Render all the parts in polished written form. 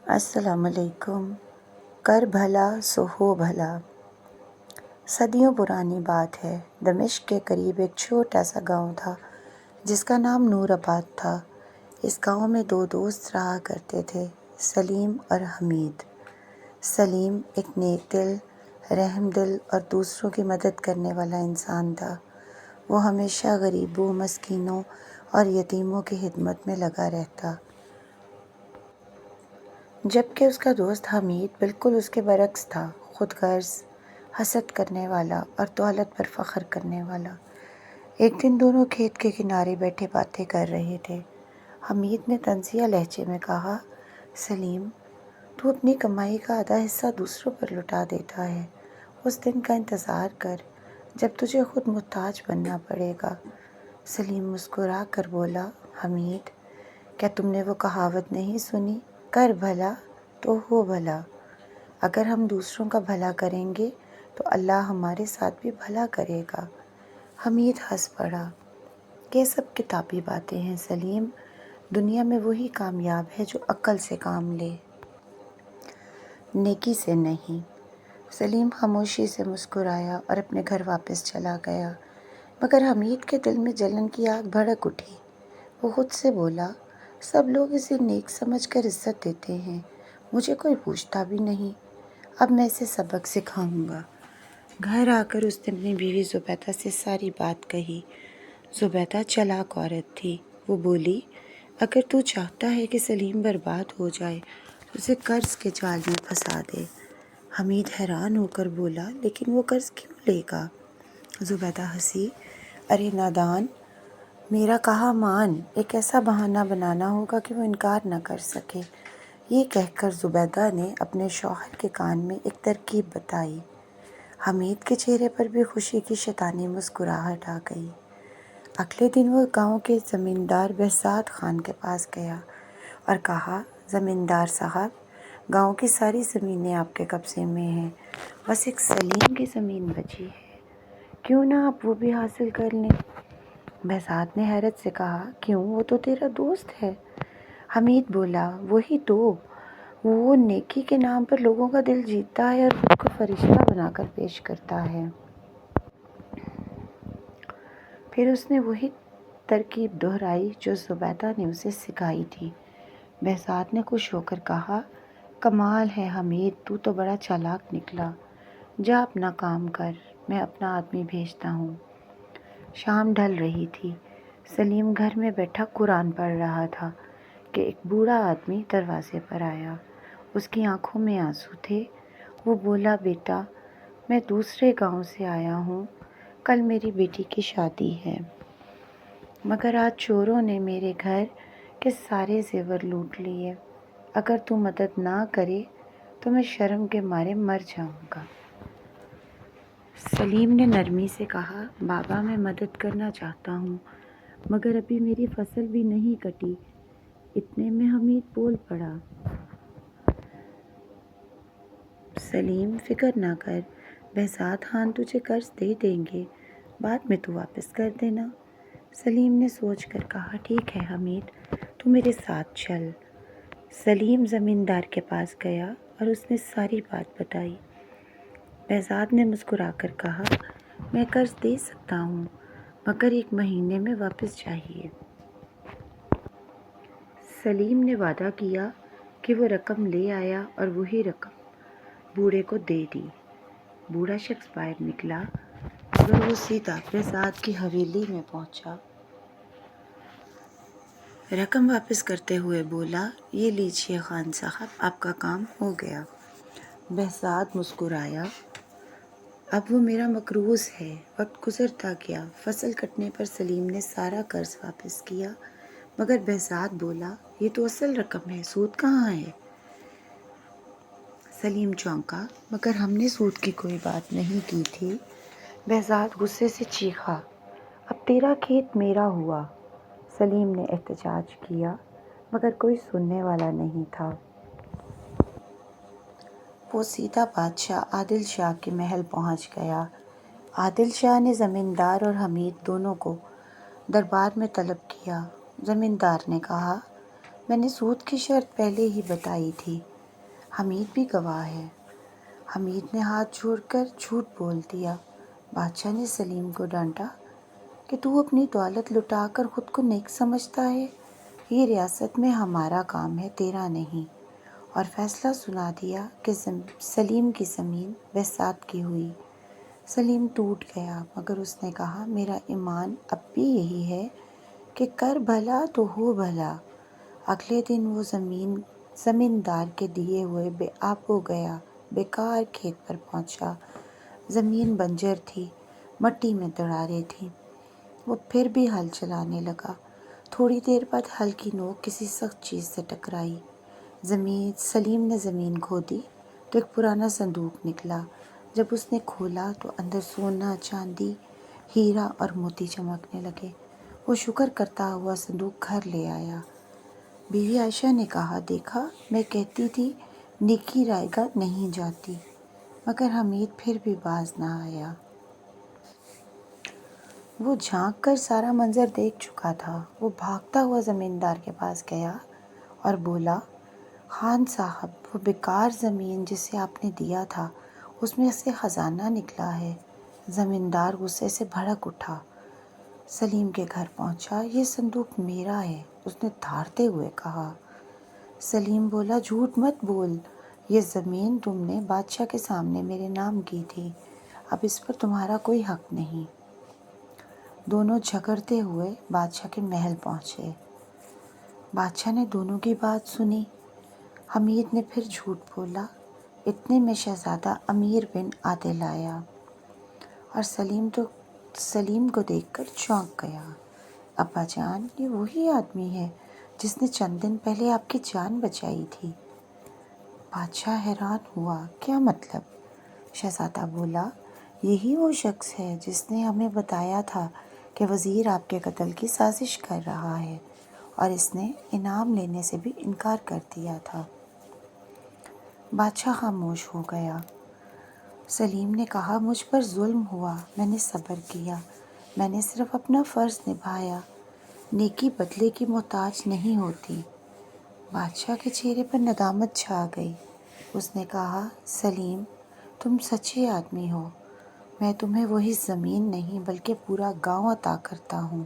السلام علیکم۔ کر بھلا سو ہو بھلا۔ صدیوں پرانی بات ہے۔ دمشق کے قریب ایک چھوٹا سا گاؤں تھا جس کا نام نور آباد تھا۔ اس گاؤں میں دو دوست رہا کرتے تھے، سلیم اور حمید۔ سلیم ایک نیک دل، رحم دل اور دوسروں کی مدد کرنے والا انسان تھا۔ وہ ہمیشہ غریبوں، مسکینوں اور یتیموں کی خدمت میں لگا رہتا، جبکہ اس کا دوست حمید بالکل اس کے برعکس تھا، خود غرض، حسد کرنے والا اور دولت پر فخر کرنے والا۔ ایک دن دونوں کھیت کے کنارے بیٹھے باتیں کر رہے تھے۔ حمید نے طنزیہ لہجے میں کہا، سلیم، تو اپنی کمائی کا آدھا حصہ دوسروں پر لٹا دیتا ہے۔ اس دن کا انتظار کر جب تجھے خود محتاج بننا پڑے گا۔ سلیم مسکرا کر بولا، حمید، کیا تم نے وہ کہاوت نہیں سنی، کر بھلا تو ہو بھلا؟ اگر ہم دوسروں کا بھلا کریں گے تو اللہ ہمارے ساتھ بھی بھلا کرے گا۔ حمید ہنس پڑا، یہ سب کتابی باتیں ہیں سلیم، دنیا میں وہی کامیاب ہے جو عقل سے کام لے، نیکی سے نہیں۔ سلیم خاموشی سے مسکرایا اور اپنے گھر واپس چلا گیا، مگر حمید کے دل میں جلن کی آگ بھڑک اٹھی۔ وہ خود سے بولا، سب لوگ اسے نیک سمجھ کر عزت دیتے ہیں، مجھے کوئی پوچھتا بھی نہیں۔ اب میں اسے سبق سکھاؤں گا۔ گھر آ کر اس نے اپنی بیوی زبیدہ سے ساری بات کہی۔ زبیدہ چالاک عورت تھی۔ وہ بولی، اگر تو چاہتا ہے کہ سلیم برباد ہو جائے تو اسے قرض کے جال میں پھنسا دے۔ حمید حیران ہو کر بولا، لیکن وہ قرض کیوں لے گا؟ زبیدہ ہنسی، ارے نادان، میرا کہا مان، ایک ایسا بہانہ بنانا ہوگا کہ وہ انکار نہ کر سکے۔ یہ کہہ کر زبیدہ نے اپنے شوہر کے کان میں ایک ترکیب بتائی۔ حمید کے چہرے پر بھی خوشی کی شیطانی مسکراہٹ آ گئی۔ اگلے دن وہ گاؤں کے زمیندار بہزاد خان کے پاس گیا اور کہا، زمیندار صاحب، گاؤں کی ساری زمینیں آپ کے قبضے میں ہیں، بس ایک سلیم کی زمین بچی ہے، کیوں نہ آپ وہ بھی حاصل کر لیں؟ بہزاد نے حیرت سے کہا، کیوں، وہ تو تیرا دوست ہے۔ حمید بولا، وہی تو، وہ نیکی کے نام پر لوگوں کا دل جیتتا ہے اور خود کو فرشتہ بنا کر پیش کرتا ہے۔ پھر اس نے وہی ترکیب دہرائی جو زبیدہ نے اسے سکھائی تھی۔ بہزاد نے خوش ہو کر کہا، کمال ہے حمید، تو تو بڑا چالاک نکلا، جا اپنا کام کر، میں اپنا آدمی بھیجتا ہوں۔ شام ڈھل رہی تھی۔ سلیم گھر میں بیٹھا قرآن پڑھ رہا تھا کہ ایک بوڑھا آدمی دروازے پر آیا۔ اس کی آنکھوں میں آنسو تھے۔ وہ بولا، بیٹا، میں دوسرے گاؤں سے آیا ہوں، کل میری بیٹی کی شادی ہے، مگر آج چوروں نے میرے گھر کے سارے زیور لوٹ لیے۔ اگر تو مدد نہ کرے تو میں شرم کے مارے مر جاؤں گا۔ سلیم نے نرمی سے کہا، بابا، میں مدد کرنا چاہتا ہوں، مگر ابھی میری فصل بھی نہیں کٹی۔ اتنے میں حمید بول پڑا، سلیم، فکر نہ کر، بہزاد خان تجھے قرض دے دیں گے، بعد میں تو واپس کر دینا۔ سلیم نے سوچ کر کہا، ٹھیک ہے حمید، تو میرے ساتھ چل۔ سلیم زمیندار کے پاس گیا اور اس نے ساری بات بتائی۔ بہزاد نے مسکرا کر کہا، میں قرض دے سکتا ہوں، مگر 1 مہینے میں واپس چاہیے۔ سلیم نے وعدہ کیا کہ وہ رقم لے آیا اور وہی رقم بوڑھے کو دے دی۔ بوڑھا شخص باہر نکلا اور وہ سیدھا بہزاد کی حویلی میں پہنچا۔ رقم واپس کرتے ہوئے بولا، یہ لیجئے خان صاحب، آپ کا کام ہو گیا۔ بہزاد مسکرایا، اب وہ میرا مقروض ہے۔ وقت گزرتا گیا، فصل کٹنے پر سلیم نے سارا قرض واپس کیا، مگر بہزاد بولا، یہ تو اصل رقم ہے، سود کہاں ہے؟ سلیم چونکا، مگر ہم نے سود کی کوئی بات نہیں کی تھی۔ بہزاد غصے سے چیخا، اب تیرا کھیت میرا ہوا۔ سلیم نے احتجاج کیا، مگر کوئی سننے والا نہیں تھا۔ وہ سیدھا بادشاہ عادل شاہ کے محل پہنچ گیا۔ عادل شاہ نے زمیندار اور حمید دونوں کو دربار میں طلب کیا۔ زمیندار نے کہا، میں نے سود کی شرط پہلے ہی بتائی تھی، حمید بھی گواہ ہے۔ حمید نے ہاتھ جوڑ کر جھوٹ بول دیا۔ بادشاہ نے سلیم کو ڈانٹا کہ تو اپنی دولت لٹا کر خود کو نیک سمجھتا ہے، یہ ریاست میں ہمارا کام ہے، تیرا نہیں، اور فیصلہ سنا دیا کہ سلیم کی زمین بساط کی ہوئی۔ سلیم ٹوٹ گیا، مگر اس نے کہا میرا ایمان اب بھی یہی ہے کہ کر بھلا تو ہو بھلا۔ اگلے دن وہ زمیندار کے دیے ہوئے بے آب ہو گیا، بیکار کھیت پر پہنچا۔ زمین بنجر تھی، مٹی میں دراڑیں تھیں۔ وہ پھر بھی ہل چلانے لگا۔ تھوڑی دیر بعد ہل کی نوک کسی سخت چیز سے ٹکرائی۔ سلیم نے زمین کھودی تو ایک پرانا صندوق نکلا۔ جب اس نے کھولا تو اندر سونا، چاندی، ہیرا اور موتی چمکنے لگے۔ وہ شکر کرتا ہوا صندوق گھر لے آیا۔ بیوی عائشہ نے کہا دیکھا، میں کہتی تھی نیکی رائے گاہ نہیں جاتی، مگر حمید پھر بھی باز نہ آیا۔ وہ جھانک کر سارا منظر دیکھ چکا تھا۔ وہ بھاگتا ہوا زمیندار کے پاس گیا اور بولا خان صاحب، وہ بیکار زمین جسے آپ نے دیا تھا اس میں سے خزانہ نکلا ہے۔ زمیندار غصے سے بھڑک اٹھا۔ سلیم کے گھر پہنچا۔ یہ صندوق میرا ہے، اس نے دھاڑتے ہوئے کہا۔ سلیم بولا جھوٹ مت بول، یہ زمین تم نے بادشاہ کے سامنے میرے نام کی تھی، اب اس پر تمہارا کوئی حق نہیں۔ دونوں جھگڑتے ہوئے بادشاہ کے محل پہنچے۔ بادشاہ نے دونوں کی بات سنی۔ حمید نے پھر جھوٹ بولا۔ اتنے میں شہزادہ امیر بن عادل آیا اور سلیم کو دیکھ کر چونک گیا۔ ابا جان، یہ وہی آدمی ہے جس نے چند دن پہلے آپ کی جان بچائی تھی۔ بادشاہ حیران ہوا، کیا مطلب؟ شہزادہ بولا یہی وہ شخص ہے جس نے ہمیں بتایا تھا کہ وزیر آپ کے قتل کی سازش کر رہا ہے، اور اس نے انعام لینے سے بھی انکار کر دیا تھا۔ بادشاہ خاموش ہو گیا۔ سلیم نے کہا مجھ پر ظلم ہوا، میں نے صبر کیا، میں نے صرف اپنا فرض نبھایا۔ نیکی بدلے کی محتاج نہیں ہوتی۔ بادشاہ کے چہرے پر ندامت چھا گئی۔ اس نے کہا سلیم، تم سچے آدمی ہو، میں تمہیں وہی زمین نہیں بلکہ پورا گاؤں عطا کرتا ہوں۔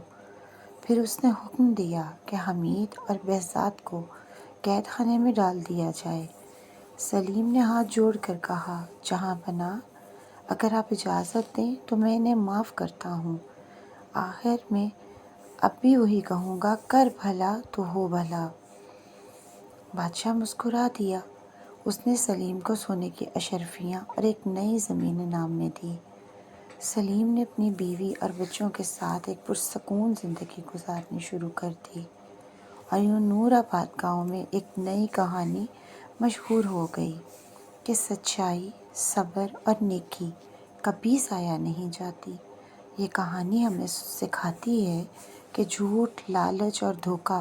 پھر اس نے حکم دیا کہ حمید اور بہزاد کو قید خانے میں ڈال دیا جائے۔ سلیم نے ہاتھ جوڑ کر کہا جہاں پناہ، اگر آپ اجازت دیں تو میں انہیں معاف کرتا ہوں۔ آخر میں اب بھی وہی کہوں گا، کر بھلا تو ہو بھلا۔ بادشاہ مسکرا دیا۔ اس نے سلیم کو سونے کی اشرفیاں اور ایک نئی زمین انعام میں دی۔ سلیم نے اپنی بیوی اور بچوں کے ساتھ ایک پرسکون زندگی گزارنی شروع کر دی، اور یوں نور آباد گاؤں میں ایک نئی کہانی مشہور ہو گئی کہ سچائی، صبر اور نیکی کبھی ضائع نہیں جاتی۔ یہ کہانی ہمیں سکھاتی ہے کہ جھوٹ، لالچ اور دھوکہ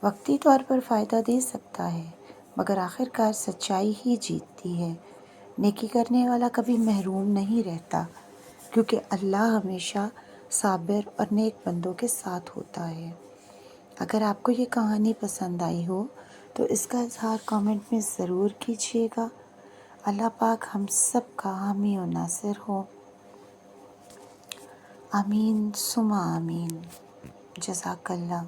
وقتی طور پر فائدہ دے سکتا ہے، مگر آخرکار سچائی ہی جیتتی ہے۔ نیکی کرنے والا کبھی محروم نہیں رہتا، کیونکہ اللہ ہمیشہ صابر اور نیک بندوں کے ساتھ ہوتا ہے۔ اگر آپ کو یہ کہانی پسند آئی ہو تو اس کا اظہار کامنٹ میں ضرور کیجیے گا۔ اللہ پاک ہم سب کا حامی و ناصر ہو۔ آمین ثم آمین۔ جزاک اللہ۔